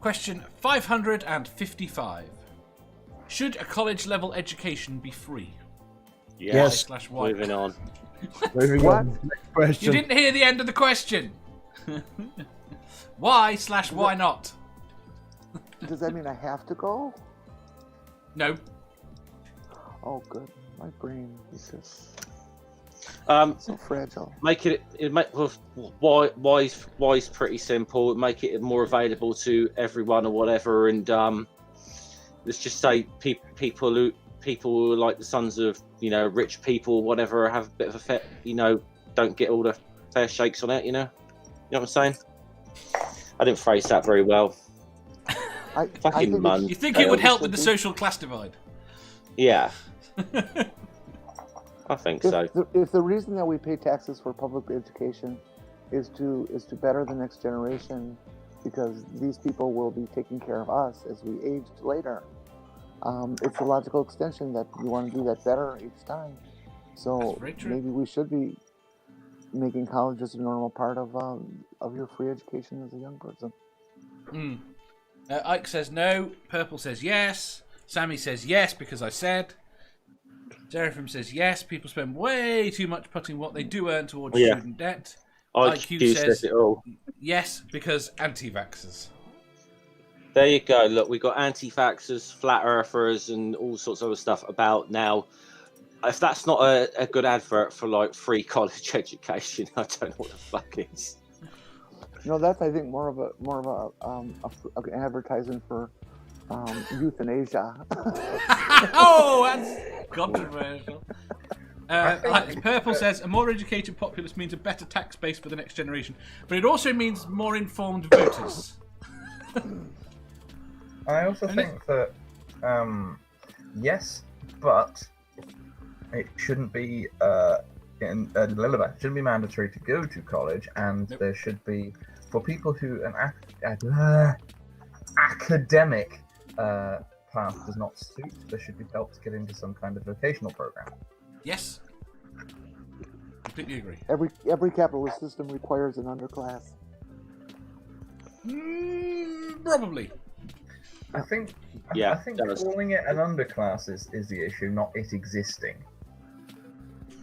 Question 555. Should a college-level education be free? Yes. Why? Moving on. Moving on. Next question. You didn't hear the end of the question. Why not? Does that mean I have to go? No. Oh, good. My brain is just so fragile. Make why's pretty simple. Make it more available to everyone or whatever, and let's just say people who are like the sons of rich people, whatever, have a bit of a fair, don't get all the fair shakes on it. You know what I'm saying? I didn't phrase that very well. Fucking man. You think it would help with the social class divide? Yeah. I think so. If the reason that we pay taxes for public education is to better the next generation, because these people will be taking care of us as we age later, it's a logical extension that you want to do that better each time. So maybe we should be making college as a normal part of your free education as a young person. Ike says no. Purple says yes. Sammy says yes because I said. Seraphim says yes. People spend way too much putting what they do earn towards student debt. IQ says it all. Yes because anti-vaxxers. There you go. Look, we got anti-vaxxers, flat earthers, and all sorts of other stuff about now. If that's not a good advert for like free college education, I don't know what the fuck is. That's I think more of a advertising for euthanasia. Oh, that's controversial. Purple says a more educated populace means a better tax base for the next generation, but it also means more informed voters. I also think that yes, but it shouldn't be shouldn't be mandatory to go to college, and there should be for people who an academic path does not suit. There should be help to get into some kind of vocational program. Yes, completely agree. Every capitalist system requires an underclass. Probably. I think calling it an underclass is the issue, not it existing.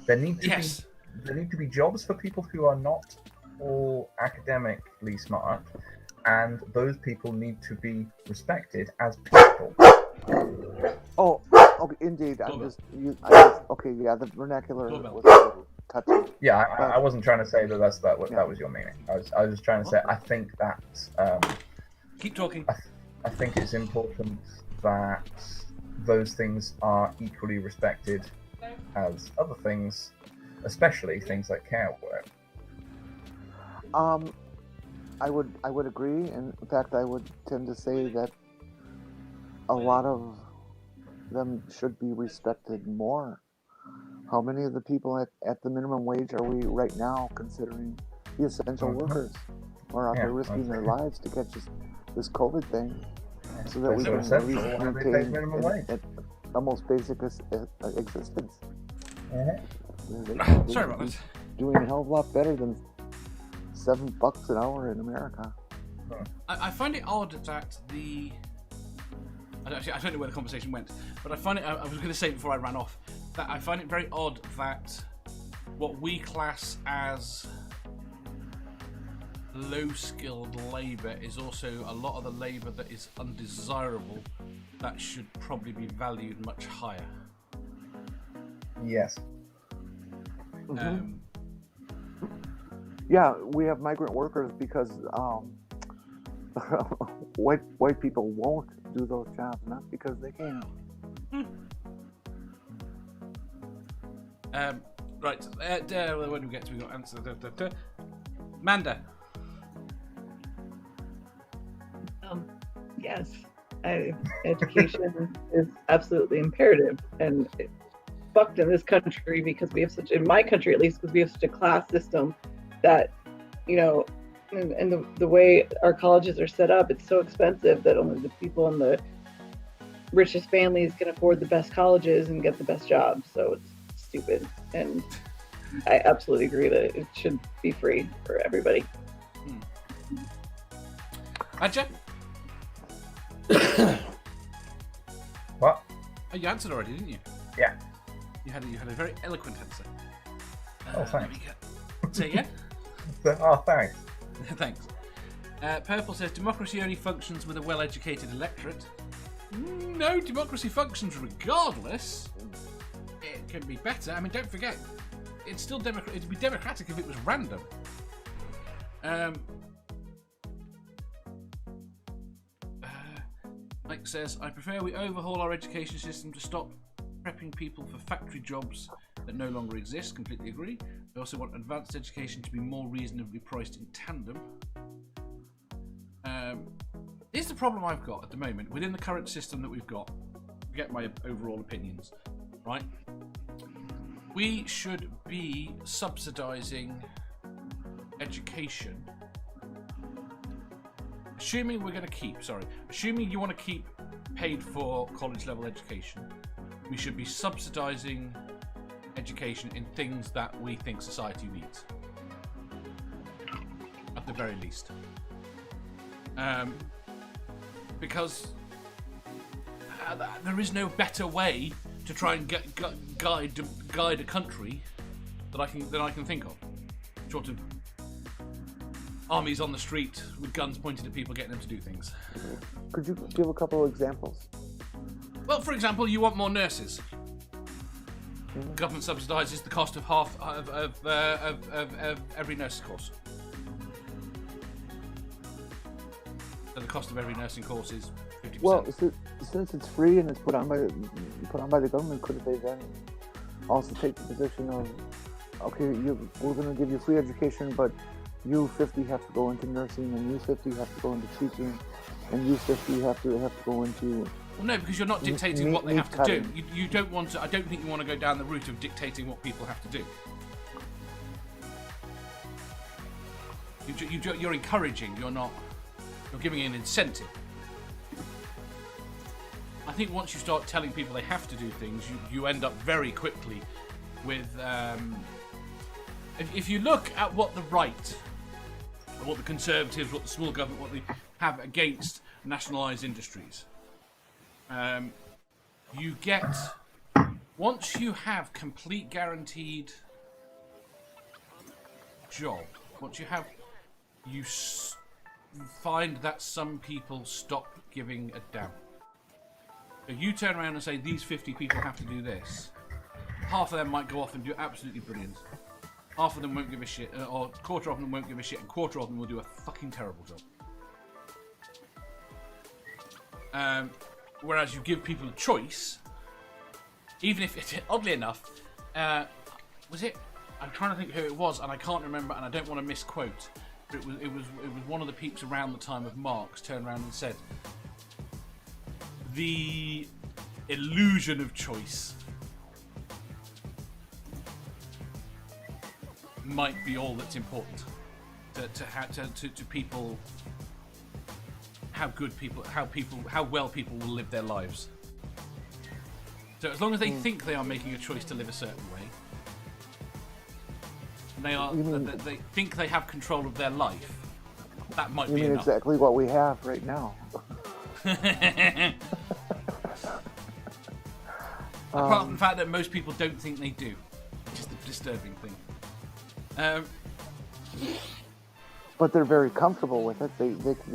There need to be jobs for people who are not all academically smart, and those people need to be respected as people. Oh, okay, indeed. The vernacular was touching. Yeah, I wasn't trying to say that that was your meaning. I was just trying to say I think that. Keep talking. I think it's important that those things are equally respected as other things, especially things like care work. I would agree, and in fact, I would tend to say that a lot of them should be respected more. How many of the people at the minimum wage are we right now considering the essential workers, or out there risking their lives to catch this COVID thing, so that we can at least maintain the most basic existence? Sorry about that. Doing a hell of a lot better than $7 an hour in America. I find it odd that I don't know where the conversation went, but I find it. I was going to say before I ran off that I find it very odd that what we class as low-skilled labour is also a lot of the labour that is undesirable that should probably be valued much higher. Yes. Yeah, we have migrant workers because white people won't do those jobs, not because they can. Right. When we get to, we got answer. Manda. Yes, education is absolutely imperative, and it's fucked in this country because we have in my country at least, because we have such a class system that, and the way our colleges are set up, it's so expensive that only the people in the richest families can afford the best colleges and get the best jobs. So it's stupid, and I absolutely agree that it should be free for everybody. Adja? Oh, you answered already, didn't you? Yeah. You had a very eloquent answer. Oh, thanks. Say again? Oh, thanks. Thanks. Purple says, democracy only functions with a well-educated electorate. No, democracy functions regardless. It can be better. I mean, don't forget, it's still it'd be democratic if it was random. Mike says, I prefer we overhaul our education system to stop prepping people for factory jobs that no longer exist. Completely agree. I also want advanced education to be more reasonably priced in tandem. Here's the problem I've got at the moment within the current system that we've got. Get my overall opinions, right? We should be subsidizing education. Assuming you want to keep paid for college level education, we should be subsidizing education in things that we think society needs. At the very least. Because there is no better way to try and guide a country that I can think of, short of armies on the street with guns pointed at people, getting them to do things. Could you give a couple of examples? Well, for example, you want more nurses. The government subsidises the cost of half of every nurse's course. So the cost of every nursing course is 50%. Well, since it's free and it's put on by the government, could they then also take the position of, okay, we're going to give you free education, but you 50 have to go into nursing, and you 50 have to go into teaching, and you 50 have to go into. Well, no, because you're not dictating what they have to do. You don't want to. I don't think you want to go down the route of dictating what people have to do. You're encouraging. You're not. You're giving an incentive. I think once you start telling people they have to do things, you end up very quickly with. If you look at what the right, what the Conservatives, what the small government, what they have against nationalised industries, you get, once you have complete guaranteed job, once you have, you find that some people stop giving a damn. So you turn around and say, these 50 people have to do this. Half of them might go off and do absolutely brilliant. Half of them won't give a shit, or a quarter of them won't give a shit, and a quarter of them will do a fucking terrible job. Whereas you give people a choice, even if it, oddly enough, was it? I'm trying to think who it was, and I can't remember, and I don't want to misquote. But it was one of the peeps around the time of Marx turned around and said, the illusion of choice might be all that's important to people, how well people will live their lives. So as long as they think they are making a choice to live a certain way, and they think they have control of their life, that might be enough. Exactly what we have right now. Apart from the fact that most people don't think they do, which is the disturbing thing. But they're very comfortable with it. They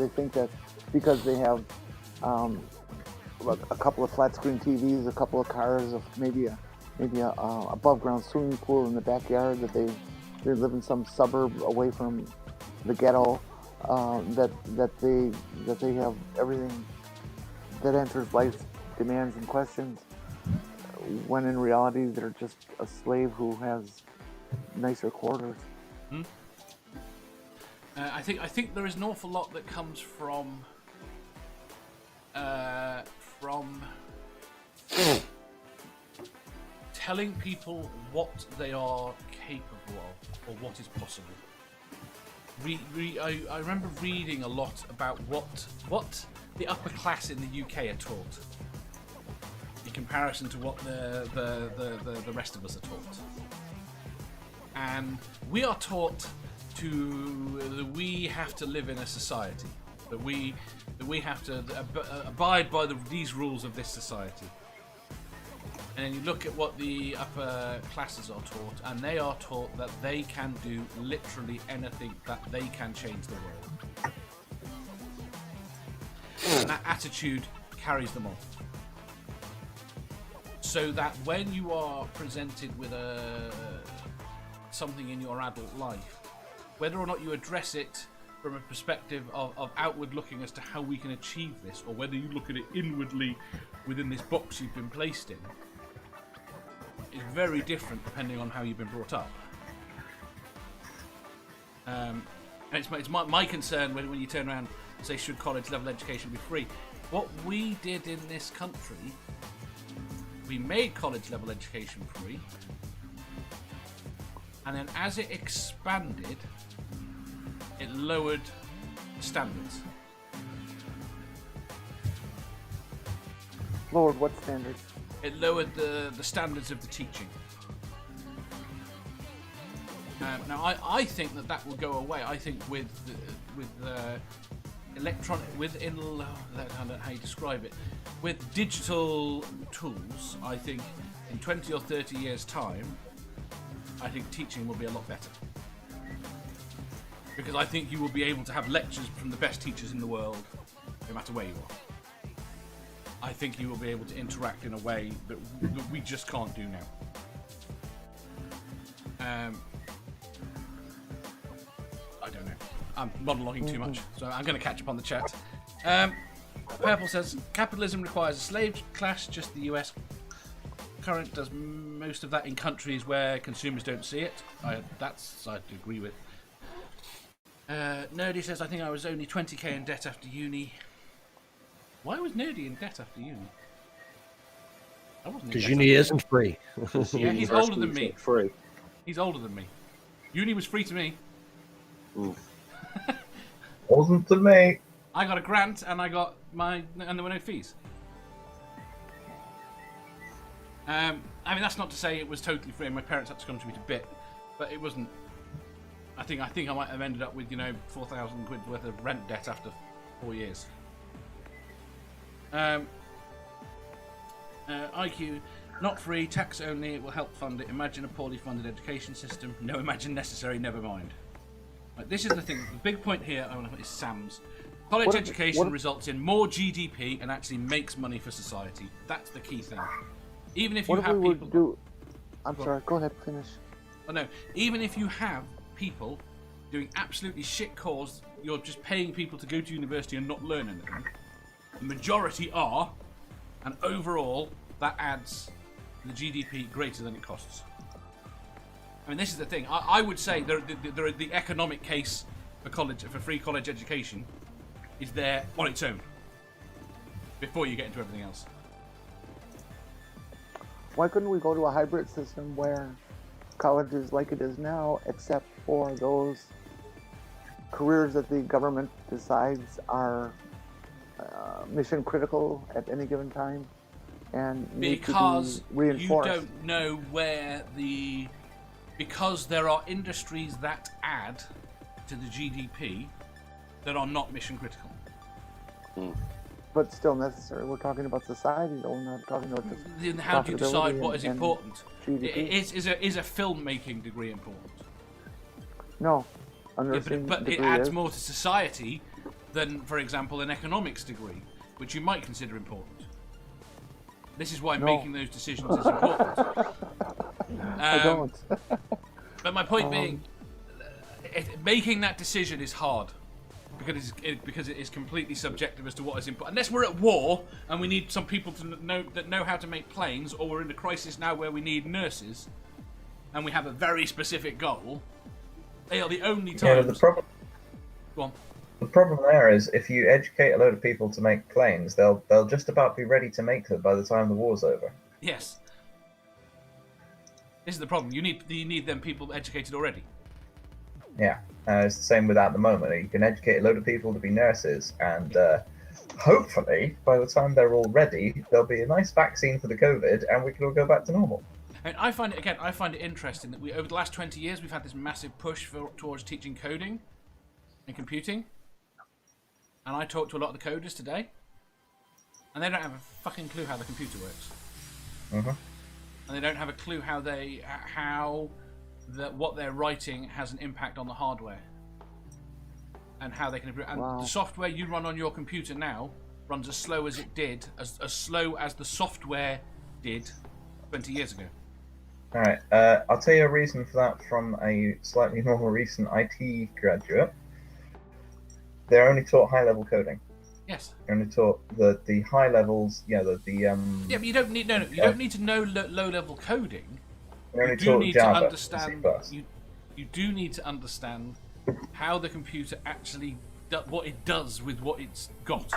think that because they have a couple of flat screen TVs, a couple of cars, maybe a above ground swimming pool in the backyard, that they live in some suburb away from the ghetto, that they have everything that answers life's demands and questions, when in reality they're just a slave who has nicer quarters. I think there is an awful lot that comes from telling people what they are capable of or what is possible. I remember reading a lot about what the upper class in the UK are taught in comparison to what the rest of us are taught. And we are taught that we have to live in a society, that we have to abide by these rules of this society. And then you look at what the upper classes are taught, and they are taught that they can do literally anything, that they can change the world. And that attitude carries them on. So that when you are presented with something in your adult life, whether or not you address it from a perspective of outward looking as to how we can achieve this, or whether you look at it inwardly within this box you've been placed in, is very different depending on how you've been brought up. And it's my concern when you turn around and say, should college level education be free? What we did in this country, we made college level education free, and then as it expanded, it lowered standards. Lowered what standards? It lowered the standards of the teaching. Now, I think that will go away. I think with electronic, I don't know how you describe it, with digital tools, I think in 20 or 30 years' time, I think teaching will be a lot better. Because I think you will be able to have lectures from the best teachers in the world, no matter where you are. I think you will be able to interact in a way that we just can't do now. I don't know. I'm monologuing too much, so I'm going to catch up on the chat. Purple says, capitalism requires a slave class, just the US current does most of that in countries where consumers don't see it. I'd agree with. Nerdy says, I think I was only 20k in debt after uni. Why was Nerdy in debt after uni? Because uni isn't free. Yeah, he's older than me. Free. He's older than me. Uni was free to me. Wasn't to me. I got a grant and and there were no fees. I mean, that's not to say it was totally free. My parents had to contribute a bit, but it wasn't. I think I might have ended up with 4,000 quid worth of rent debt after 4 years. IQ, not free, tax only, it will help fund it. Imagine a poorly funded education system. No imagine necessary, never mind. Right, this is the thing, the big point here is Sam's. College education results in more GDP and actually makes money for society. That's the key thing. Even if you have people... I'm sorry, go ahead, finish. Oh no, even if you have people doing absolutely shit cause, you're just paying people to go to university and not learn anything. The majority are, and overall, that adds the GDP greater than it costs. I mean, this is the thing. I would say the economic case for free college education is there on its own before you get into everything else. Why couldn't we go to a hybrid system where college is like it is now, except for those careers that the government decides are mission critical at any given time, and because need to be reinforced? You don't know because there are industries that add to the GDP that are not mission critical. But still necessary. We're talking about society, though. We're not talking about just then how do you decide what is important? GDP. Is a filmmaking degree important? No. But it adds more to society than, for example, an economics degree, which you might consider important. This is why making those decisions is important. I don't. But my point being, making that decision is hard. Because it is completely subjective as to what is important. Unless we're at war and we need some people to know how to make planes, or we're in a crisis now where we need nurses, and we have a very specific goal, they are the only times. Yeah, the problem. Go on. The problem there is if you educate a load of people to make planes, they'll just about be ready to make them by the time the war's over. Yes. This is the problem. You need them people educated already. Yeah, it's the same with at the moment. You can educate a load of people to be nurses, and hopefully, by the time they're all ready, there'll be a nice vaccine for the COVID, and we can all go back to normal. And I find it interesting that over the last 20 years, we've had this massive push towards teaching coding and computing. And I talked to a lot of the coders today, and they don't have a fucking clue how the computer works. and they don't have a clue what they're writing has an impact on the hardware, and how they can improve. And the software you run on your computer now runs as slow as it did, as slow as the software did 20 years ago. All right, I'll tell you a reason for that from a slightly more recent IT graduate. They're only taught high-level coding. Yes. They're only taught the high levels. Yeah, Yeah, but you don't need you don't need to know low-level coding. You do need Java, to understand. You do need to understand how the computer actually what it does with what it's got.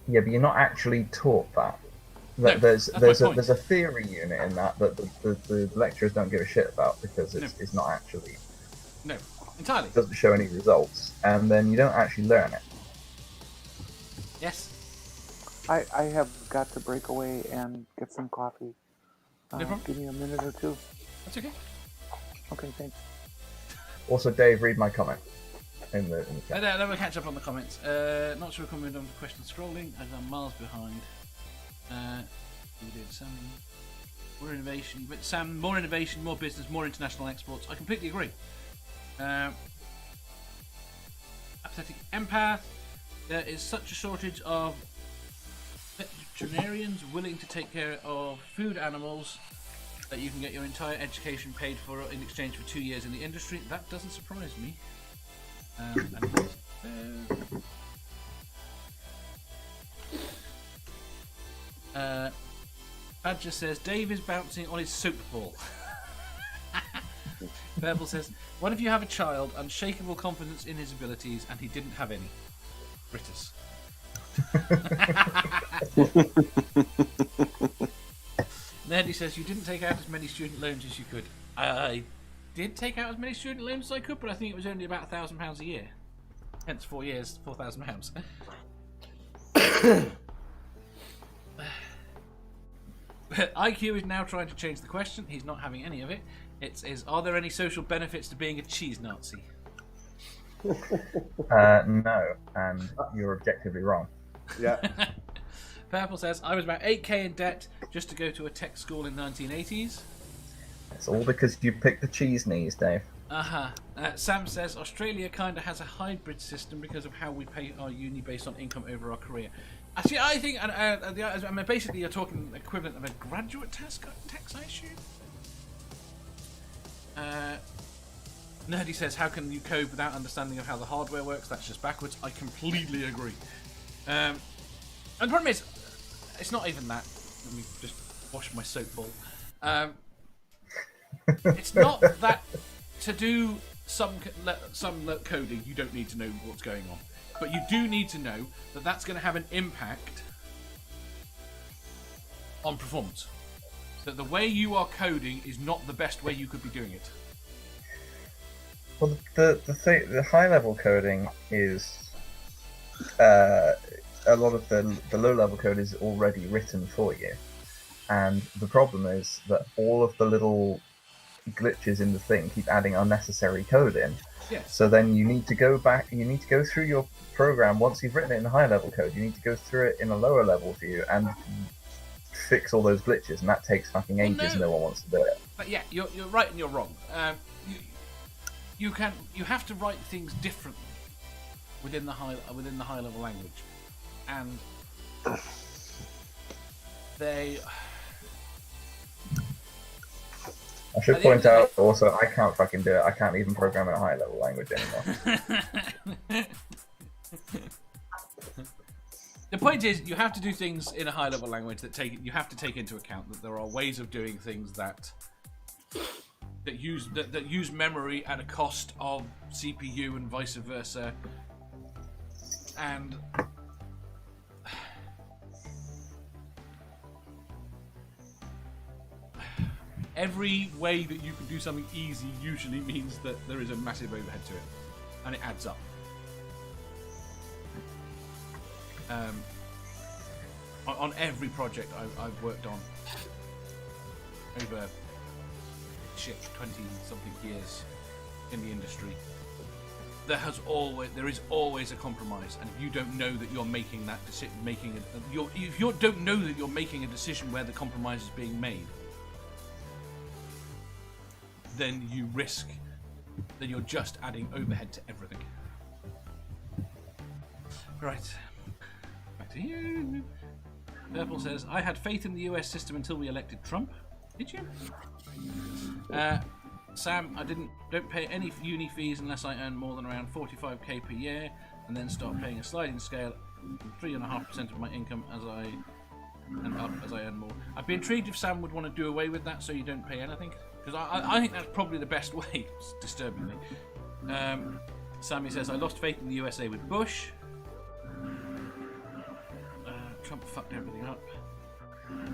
Yeah, but you're not actually taught that. No, there's a theory unit in that the lecturers don't give a shit about because it's not actually. No, entirely. It doesn't show any results, and then you don't actually learn it. Yes. I have got to break away and get some coffee. No problem. Give me a minute or two. That's okay. Okay, thanks. Also, Dave, read my comment in the chat. Then we'll catch up on the comments. Not sure we're coming on to question scrolling. I'm miles behind. We did some more innovation, but Sam, more innovation, more business, more international exports. I completely agree. Apathetic empath. There is such a shortage of veterinarians willing to take care of food animals that you can get your entire education paid for in exchange for 2 years in the industry. That doesn't surprise me. Badger says Dave is bouncing on his soap ball. Purple says, what if you have a child, unshakable confidence in his abilities, and he didn't have any? Britus. Nerdy says, you didn't take out as many student loans as you could. I did take out as many student loans as I could, but I think it was only about £1,000 a year. Hence 4 years, £4,000. But IQ is now trying to change the question. He's not having any of it. It is, are there any social benefits to being a cheese Nazi? No, and you're objectively wrong. Yeah. Purple says, I was about 8k in debt just to go to a tech school in the 1980s. It's all because you picked the cheese knees, Dave. Sam says, Australia kind of has a hybrid system because of how we pay our uni based on income over our career. Actually, I think, basically you're talking equivalent of a graduate tax, I assume? Nerdy says, how can you code without understanding of how the hardware works? That's just backwards. I completely agree. And the problem is, it's not even that. Let me just wash my soap bowl. It's not that to do some coding, you don't need to know what's going on. But you do need to know that that's going to have an impact on performance. That the way you are coding is not the best way you could be doing it. Well, the high level coding is a lot of the low level code is already written for you, and the problem is that all of the little glitches in the thing keep adding unnecessary code in. Yes. So then you need to go back. You need to go through your program once you've written it in high level code. You need to go through it in a lower level view and fix all those glitches, and that takes fucking ages. And no one wants to do it. But yeah, you're right and you're wrong. You have to write things differently within the high level language, and they. I should point out also, I can't fucking do it. I can't even program in a high level language anymore. The point is, you have to do things in a high level language you have to take into account that there are ways of doing things that use memory at a cost of CPU and vice versa, and every way that you can do something easy usually means that there is a massive overhead to it, and it adds up. On every project I've worked on over 20-something years in the industry, there is always a compromise, and if you don't know that you're making that decision, don't know that you're making a decision where the compromise is being made, then you're just adding overhead to everything. Right. Back to you. Purple says, I had faith in the US system until we elected Trump. Did you? Sam, don't pay any uni fees unless I earn more than around 45k per year, and then start paying a sliding scale, 3.5% of my income as I earn more. I'd be intrigued if Sam would want to do away with that so you don't pay anything, because I think that's probably the best way, disturbingly. Sammy says, I lost faith in the USA with Bush. Trump fucked everything up.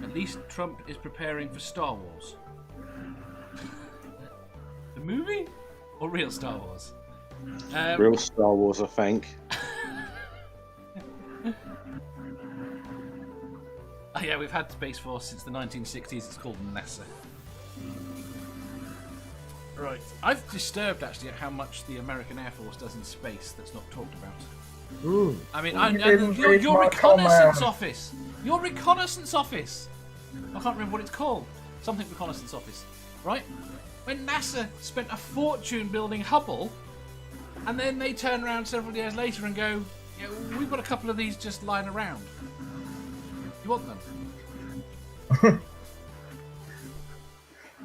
At least Trump is preparing for Star Wars. The movie? Or real Star Wars? Real Star Wars, I think. Oh yeah, we've had Space Force since the 1960s. It's called NASA. Right. I've disturbed actually at how much the American Air Force does in space that's not talked about. Ooh. I mean, your reconnaissance office. Your reconnaissance office. I can't remember what it's called. Something reconnaissance office, right? When NASA spent a fortune building Hubble, and then they turn around several years later and go, yeah, we've got a couple of these just lying around. You want them?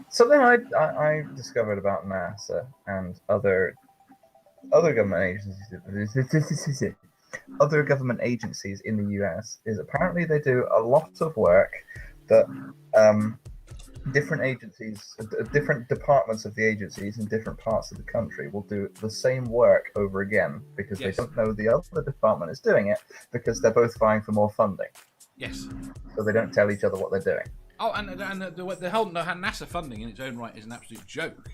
Something I discovered about NASA and other government agencies in the US is apparently they do a lot of work that different agencies, different departments of the agencies in different parts of the country will do the same work over again because they don't know the other department is doing it because they're both vying for more funding. Yes. So they don't tell each other what they're doing. Oh, and the whole NASA funding in its own right is an absolute joke,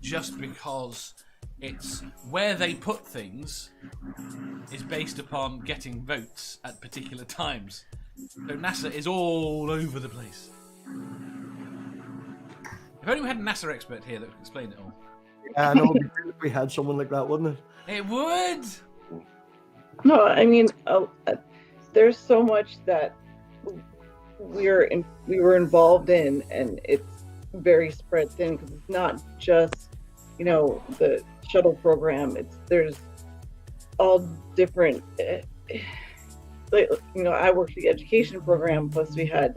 just because it's where they put things is based upon getting votes at particular times. So NASA is all over the place. If only we had a NASA expert here that could explain it all. Yeah, I know it'd be great if we had someone like that, wouldn't it? It would. No, I mean, there's so much that we were involved in, and it's very spread thin because it's not just, the shuttle program. There's all different. I worked the education program, plus we had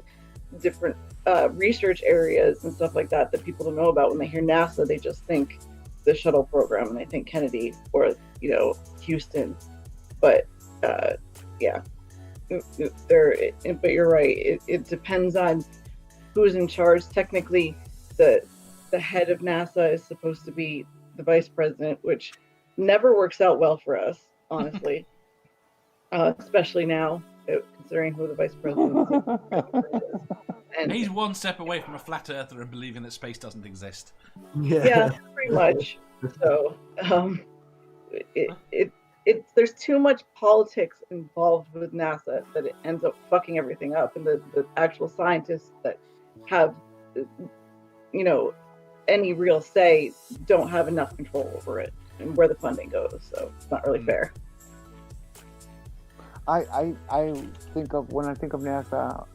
different research areas and stuff like that people don't know about. When they hear NASA, they just think the shuttle program, and they think Kennedy or Houston. But yeah. But you're right. It depends on who's in charge. Technically, the head of NASA is supposed to be the vice president, which never works out well for us, honestly. Especially now, considering who the vice president is. And he's one step away from a flat earther and believing that space doesn't exist. Yeah, pretty much. So, there's too much politics involved with NASA that it ends up fucking everything up, and the actual scientists that have any real say don't have enough control over it and where the funding goes, so it's not really fair. I think of, when I think of NASA,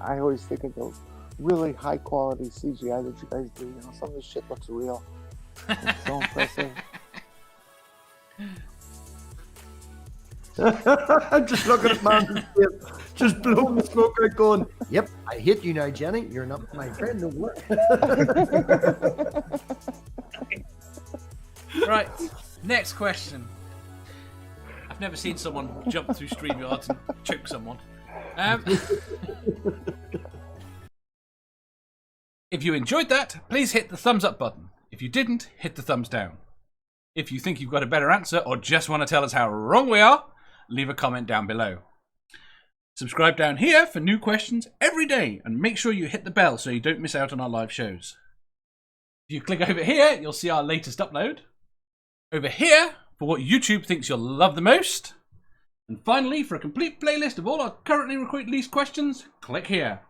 I always think of the really high quality CGI that you guys do. Some of this shit looks real. It's so impressive. I'm just looking at Man's face, just blowing the smoke out, going, "Yep, I hate you now, Jenny. You're not my friend no more." Right, next question. I've never seen someone jump through StreamYard and choke someone. If you enjoyed that, please hit the thumbs up button. If you didn't, hit the thumbs down. If you think you've got a better answer or just want to tell us how wrong we are, leave a comment down below. Subscribe down here for new questions every day, and make sure you hit the bell so you don't miss out on our live shows. If you click over here, you'll see our latest upload. Over here, for what YouTube thinks you'll love the most. And finally, for a complete playlist of all our currently released questions, click here.